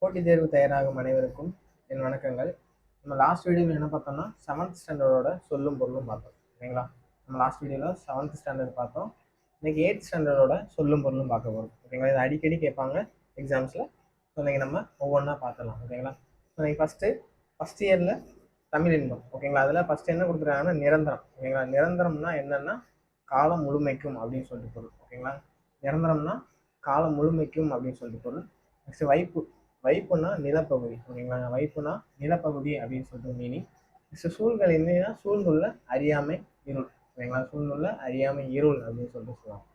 போட்டித் தேர்வு தயாராகும் அனைவருக்கும் என் வணக்கங்கள். நம்ம லாஸ்ட் வீடியோவில் என்ன பார்த்தோம்னா 7th ஸ்டாண்டர்டோட சொல்லும் பொருளும் பார்த்தோம். ஓகேங்களா? நம்ம லாஸ்ட் வீடியோவில் 7th ஸ்டாண்டர்ட் பார்த்தோம். இன்னைக்கு 8th ஸ்டாண்டர்டோட சொல்லும் பொருளும் பார்க்க போகிறோம். ஓகேங்களா? இது அடிக்கடி கேட்பாங்க எக்ஸாம்ஸில். ஸோ இன்னைக்கு நம்ம ஒவ்வொன்றா பார்த்துடலாம். ஓகேங்களா? ஸோ இன்னைக்கு ஃபஸ்ட் இயரில் தமிழ் இன்பம். ஓகேங்களா? அதில் ஃபஸ்ட்டு என்ன கொடுத்துருக்காங்கன்னா நிரந்தரம். ஓகேங்களா? நிரந்தரம்னா என்னென்னா காலம் முழுமைக்கும் அப்படின்னு சொல்லிட்டு பொருள். ஓகேங்களா? நிரந்தரம்னா காலம் முழுமைக்கும் அப்படின்னு சொல்லிட்டு பொருள். நெக்ஸ்ட் வைப்பு. வைப்புனா நிலப்பகுதி. ஓகேங்களா? வைப்புனா நிலப்பகுதி அப்படின்னு சொல்லிட்டு மீனிங். நெக்ஸ்ட் சூழ்கள் என்னன்னா சூழ்ந்துள்ள அறியாமை இருள். ஓகேங்களா? சூழ்ந்துள்ள அறியாமை இருள் அப்படின்னு சொல்லிட்டு சொல்லுவாங்க.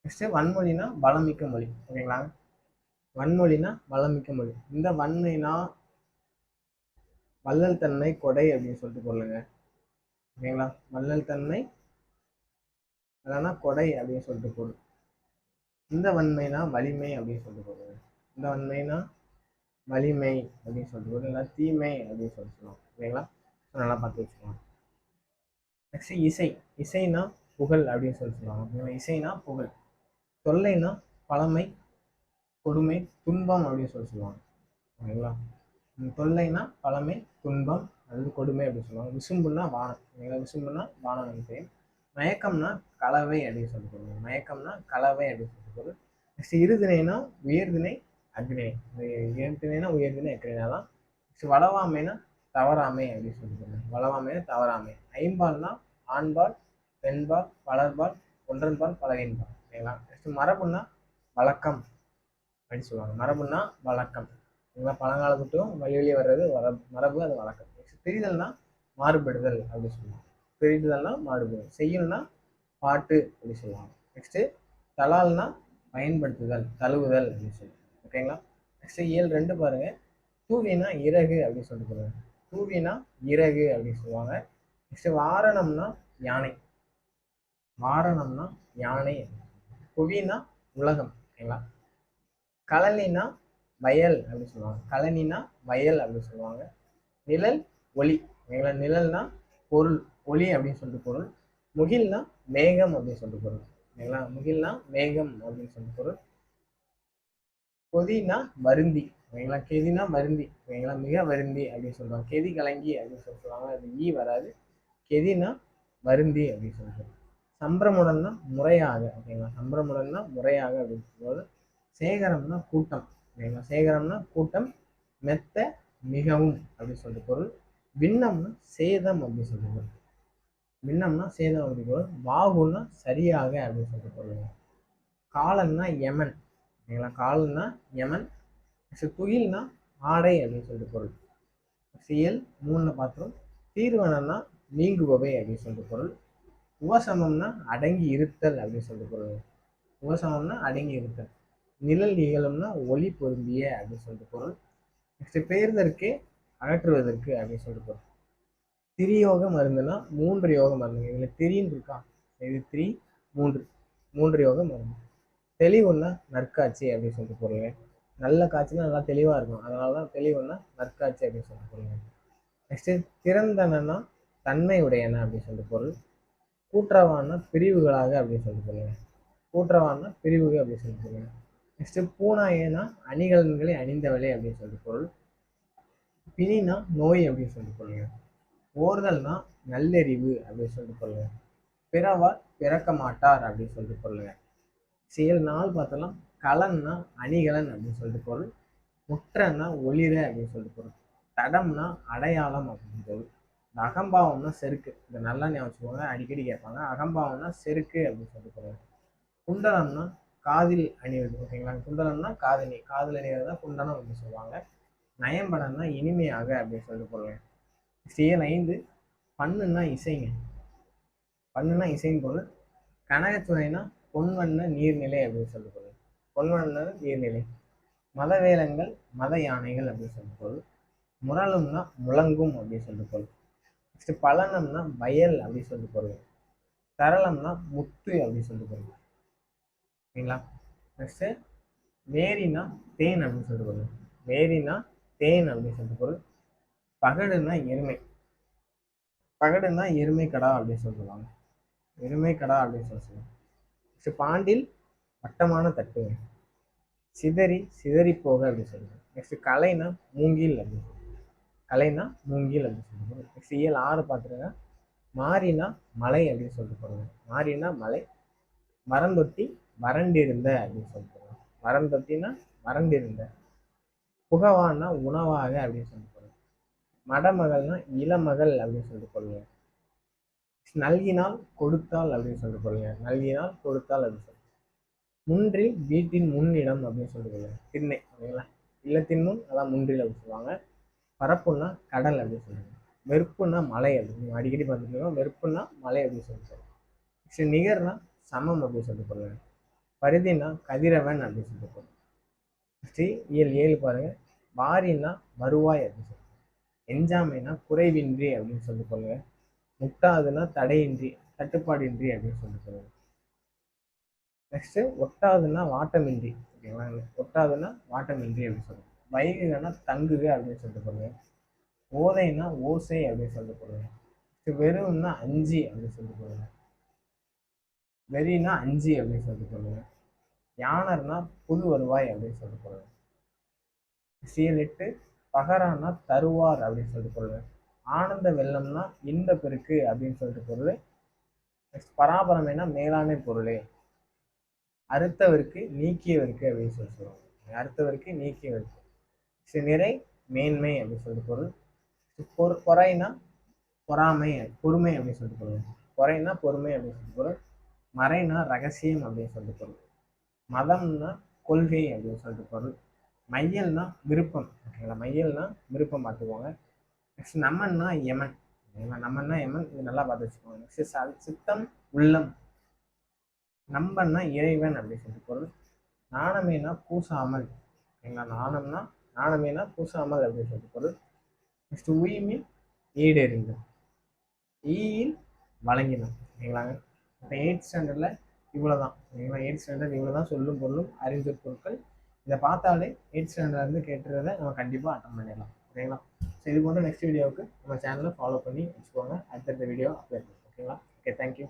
நெக்ஸ்ட் வன்மொழினா பலமிக்க மொழி. ஓகேங்களா? வன்மொழினா பலமிக்க மொழி. இந்த வன்மைனா வள்ளல் தன்மை கொடை அப்படின்னு சொல்லிட்டு பொருளுங்க. ஓகேங்களா? வள்ளல் தன்மை இல்லைன்னா கொடை அப்படின்னு சொல்லிட்டு பொருள். இந்த வன்மைனா வலிமை அப்படின்னு சொல்லிட்டு பொருளுங்க. இந்த வன்மைனா வலிமை அப்படின்னு சொல்லிட்டு பொருள். இல்லை தீமை அப்படின்னு சொல்லிட்டு சொல்லுவோம். ஓகேங்களா? நல்லா பார்த்து வச்சுக்கலாம். நெக்ஸ்ட் இசை. இசைனா புகழ் அப்படின்னு சொல்லி சொல்லுவாங்க. இசைனா புகழ். தொல்லைனா பழமை, கொடுமை, துன்பம் அப்படின்னு சொல்லி சொல்லுவாங்க. ஓகேங்களா? தொல்லைனா பழமை, துன்பம் அல்லது கொடுமை அப்படின்னு சொல்லுவாங்க. விசும்புனா வானம். ஓகேங்களா? விசும்புனா வானம் அப்படின்னு. மயக்கம்னா கலவை அப்படின்னு சொல்லி சொல்லுவாங்க. மயக்கம்னா கலவை அப்படின்னு சொல்லி சொல்லுவாங்க. நெக்ஸ்ட் இருதினைனா உயர்தினை அக்னினை. உயர்தினைனா உயர்தினை அக்னினா தான். நெக்ஸ்ட் வளவாமைனா தவறாமை அப்படின்னு சொல்லி சொல்லுவாங்க. வளவாமைனா தவறாமை. ஐம்பால்னா ஆண்பால், பெண்பால், வளர்பால், ஒன்றன்பால், பலவின்பால். ஓகேங்களா? நெக்ஸ்ட் மரபுன்னா வழக்கம் அப்படின்னு சொல்லுவாங்க. மரபுன்னா வழக்கம். ஓகேங்களா? பழங்காலத்துட்டும் வழி வர்றது மரபு, அது வழக்கம். நெக்ஸ்ட் பிரிதல்னா மாறுபடுதல் அப்படின்னு சொல்லுவாங்க. பிரிதல்னா மாறுபடுதல். செய்யுள்னா பாட்டு அப்படின்னு சொல்லுவாங்க. நெக்ஸ்ட் தலால்னா பயன்படுத்துதல், தழுவுதல் அப்படின்னு சொல்லுவாங்க. ஓகேங்களா? நெக்ஸ்ட் இயல் 2 பாருங்க. தூவினா இறகு அப்படின்னு சொல்லிட்டு சொல்லுவாங்க. தூவினா இறகு அப்படின்னு சொல்லுவாங்க. நெக்ஸ்ட் வாரணம்னா யானை. வாரணம்னா யானை. புவினா உலகம். ஓகேங்களா? கழனினா வயல் அப்படின்னு சொல்லுவாங்க. கழனினா வயல் அப்படின்னு சொல்லுவாங்க. நிழல் ஒளி. ஓகேங்களா? நிழல்னா பொருள், ஒளி அப்படின்னு சொல்லிட்டு பொருள். முகில்னா மேகம் அப்படின்னு சொல்லிட்டு பொருள். ஓகேங்களா? முகில்னா மேகம் அப்படின்னு சொல்லிட்டு பொருள். கொதினா வருந்தி. ஓகேங்களா? கெதினா வருந்தி. ஓகேங்களா? மிக வருந்தி அப்படின்னு சொல்லுவாங்க. கெதி கலங்கி அப்படின்னு சொல்லுவாங்க. அது ஈ வராது. கெதினா வருந்தி அப்படின்னு சொல்லுவாங்க. சம்பிரமுடன்னா முறையாக. ஓகேங்களா? சம்பிரமுடன்னா முறையாக அப்படின்னு சொல்லுவாங்க. சேகரம்னா கூட்டம். ஓகேங்களா? சேகரம்னா கூட்டம். மெத்த மிகவும் அப்படின்னு சொல்லிட்டு பொருள். விண்ணம்னா சேதம் அப்படின்னு சொல்லிட்டு பொருள். விண்ணம்னா சேதம் அப்படின்னு பொருள். வாகுன்னா சரியாக அப்படின்னு சொல்லிட்டு பொருள். காலன்னா யமன். ஓகேங்களா? காலன்னா யமன். துயில்னா ஆடை அப்படின்னு சொல்லிட்டு பொருள். செயல் 3ல பார்த்தோம். தீர்வனம்னா நீங்குபவை அப்படின்னு சொல்லிட்டு பொருள். உபசமம்னா அடங்கி இருத்தல் அப்படின்னு சொல்லிட்டு பொருள். உபசமம்னா அடங்கி இருத்தல். நிழல் நிகழும்னா ஒளி பொருந்திய அப்படின்னு சொல்லிட்டு பொருள். நெக்ஸ்ட் பெயர்தற்கு அகற்றுவதற்கு அப்படின்னு சொல்லிட்டு பொருள். திரியோக மருந்துனா 3 யோக மருந்துங்க. இதுல திரின்னு இருக்கா, இது 3 3 யோக மருந்து. தெளிவுன்னா நற்காட்சி அப்படின்னு சொல்லிட்டு பொருளுங்க. நல்ல காட்சினா நல்லா தெளிவா இருக்கும். அதனாலதான் தெளிவுன்னா நற்காட்சி அப்படின்னு சொல்லிட்டு பொருளுங்க. நெக்ஸ்ட் திறந்தனா தன்மை உடையன அப்படின்னு சொல்லிட்டு பொருள். கூற்றவான்னா பிரிவுகளாக அப்படின்னு சொல்லிட்டு பொருளுங்க. கூற்றவான்னா பிரிவுகள் அப்படின்னு சொல்லிட்டு பொருளுங்க. நெக்ஸ்ட் பூனாயனா அணிகலன்களை அணிந்தவளே அப்படின்னு சொல்லிட்டு பொருள். பிணினா நோய் அப்படின்னு சொல்லிட்டு பொருளுங்க. ஓர்தல்னா நல்லெறிவு அப்படின்னு சொல்லிட்டு பொருளுங்க. பிறவார் பிறக்க மாட்டார் அப்படின்னு சொல்லிட்டு பொருளுங்க. செயல் 4 பார்த்தலாம். கலன்னா அணிகலன் அப்படின்னு சொல்லிட்டு பொருள். முற்றன்னா ஒளிர அப்படின்னு சொல்லிட்டு பொருள். தடம்னா அடையாளம் அப்படின்னு பொருள். இந்த அகம்பாவம்னா செருக்கு. இந்த நல்லா ஞாபகம் வச்சுக்கோங்க, அடிக்கடி கேட்பாங்க. அகம்பாவம்னா செருக்கு அப்படின்னு சொல்லிட்டு பொருள். குண்டலம்னா காதில் அணிவது. ஓகேங்களா? குண்டலம்னா காதணி, காதில் அணிவது தான் குண்டலம் அப்படின்னு சொல்லுவாங்க. நயம்படம்னா இனிமையாக அப்படின்னு சொல்லிட்டு பொருள். செயல் 5 பண்ணுன்னா இசைங்க. பண்ணுன்னா இசைன்னு பொருள். கனகத்துறைனா பொன்வண்ண நீர்நிலை அப்படின்னு சொல்லி பொருள். பொன்வண்ண நீர்நிலை. மதவேலங்கள் மத யானைகள் அப்படின்னு சொல்லி பொருள். முரளும்னா முழங்கும் அப்படின்னு சொல்லி பொருள். நெக்ஸ்ட் பலனம்னா வயல் அப்படின்னு சொல்லி பொருள். தரளம்னா முத்து அப்படின்னு சொல்லி பொருள். ஓகேங்களா? நெக்ஸ்ட் வேரினா தேன் அப்படின்னு சொல்லிட்டு பொருள். வேரினா தேன் அப்படின்னு சொல்லிட்டு பொருள். பகடுனா எருமை. பகடுனா எருமை கடா அப்படின்னு சொல்லுவாங்க. எருமை கடா அப்படின்னு சொல்லுவாங்க. பாண்டில் வட்டமான தட்டு. சிதறி சிதறி போக அப்படின்னு சொல்லுவாங்க. நெக்ஸ்ட் கலைனா மூங்கில் அப்படின்னு சொல்லுவோம். கலைனா மூங்கில் அப்படின்னு சொல்லுவோம். நெக்ஸ்ட் இயல் 6 பார்த்துருங்க. மாறினா மலை அப்படின்னு சொல்லிட்டு போடுங்க. மாறினா மலை. மரந்தொட்டி வறண்டிருந்த அப்படின்னு சொல்லிட்டு போடுங்க. மரந்தொட்டினா வறண்டிருந்த. புகவானா உணவாக அப்படின்னு சொல்லிட்டு போடுங்க. மடமகள்னா இளமகள் அப்படின்னு சொல்லிட்டு போடுங்க. நல்கினால் கொடுத்தால் அப்படின்னு சொல்லிட்டு போடுங்க. நல்கினால் கொடுத்தால் அப்படின்னு சொல்லிட்டு. முன்றில் வீட்டின் முன்னிடம் அப்படின்னு சொல்லிட்டு திண்ணை ஓகேங்களா. இல்லத்தின் முன் அதான் முன்றில் அப்படின்னு சொல்லுவாங்க. பரப்புன்னா கடல் அப்படின்னு சொல்லுவாங்க. வெறுப்புன்னா மலை அப்படின்னு அடிக்கடி பார்த்துட்டு இருக்கோம். வெறுப்புன்னா மலை அப்படின்னு சொல்லிட்டு. நெக்ஸ்ட் நிகர்னா சமம் அப்படின்னு சொல்லிட்டு போடுங்க. பரிதினா கதிரவன் அப்படின்னு சொல்லிட்டு போடுங்க. நெக்ஸ்ட் இயல் 7 பாருங்க. வாரின்னா வருவாய் அப்படின்னு சொல்லுவாங்க. எஞ்சாமைனா குறைவின்றி அப்படின்னு சொல்லிட்டு போடுங்க. முட்டாதுன்னா தடையின்றி தட்டுப்பாடின்றி அப்படின்னு சொல்லிட்டு போடுங்க. நெக்ஸ்ட் ஒட்டாதுன்னா வாட்டமின்றி ஓகேங்களா. ஒட்டாதுன்னா வாட்டமின்றி அப்படின்னு சொல்லுங்க. வைகுகன்னா தங்குக அப்படின்னு சொல்லிட்டு போடுங்க. ஓதைன்னா ஓசை அப்படின்னு சொல்லிட்டு போடுங்க. வெறும்னா அஞ்சு அப்படின்னு சொல்லிட்டு போடுங்க. வெறினா அஞ்சு அப்படின்னு சொல்லிட்டு போடுங்க. யானர்னா புது வருவாய் அப்படின்னு சொல்லிட்டு போடுங்க. சீல் 8 பகரானா தருவார் அப்படின்னு சொல்லிட்டு பொருள். ஆனந்த வெள்ளம்னா இன்ப பெருக்கு அப்படின்னு சொல்லிட்டு பொருள். நெக்ஸ்ட் பராபரமைனா மேலான பொருளே. அறுத்தவருக்கு நீக்கியவருக்கு அப்படின்னு சொல்லுவாங்க. அறுத்தவருக்கு நீக்கியவருக்கு. நிறை மேன்மை அப்படின்னு சொல்லிட்டு பொருள். பொறைனா பொறாமை பொறுமை அப்படின்னு சொல்லிட்டு பொருள். பொறைனா பொறுமை அப்படின்னு சொல்லிட்டு பொருள். மறைனா ரகசியம் அப்படின்னு சொல்லிட்டு பொருள். மதம்னா கொள்கை அப்படின்னு சொல்லிட்டு பொருள். மையல்னா விருப்பம் ஓகேங்களா. மையல்னா விருப்பம் பார்த்துக்கோங்க. நெக்ஸ்ட் நம்மன்னா யமன் ஓகேங்களா. நம்மன்னா யமன், இது நல்லா பார்த்து வச்சுக்கோங்க. நெக்ஸ்ட் சித்தம் உள்ளம். நம்பன்னா இறைவன் அப்படின்னு சொல்லிட்டு பொருள். நாணமேனா பூசாமல் ஓகேங்களா. நாணமேனா பூசாமல் அப்படின்னு சொல்லிட்டு பொருள். நெக்ஸ்ட் உயிமின் ஈடெறிந்து. ஈயில் வழங்கினோம் ஓகேங்களாங்க. இப்போ 8th ஸ்டாண்டர்டில் இவ்வளோதான் ஓகேங்களா. 8th ஸ்டாண்டர்ட் இவ்வளோ தான் சொல்லும் பொருளும் அறிந்த பொருட்கள். இதை பார்த்தாலே 8th ஸ்டாண்டர்ட்லேருந்து கேட்டுறதை நம்ம கண்டிப்பாக அட்டன் பண்ணிடலாம் ஓகேங்களா. ஸோ இது போன்ற நெக்ஸ்ட் வீடியோவுக்கு நம்ம சேனலை ஃபாலோ பண்ணி வச்சுக்கோங்க. அடுத்தடுத்த வீடியோ அப்லோட் பண்ணுவோம் ஓகேங்களா. Okay, thank you.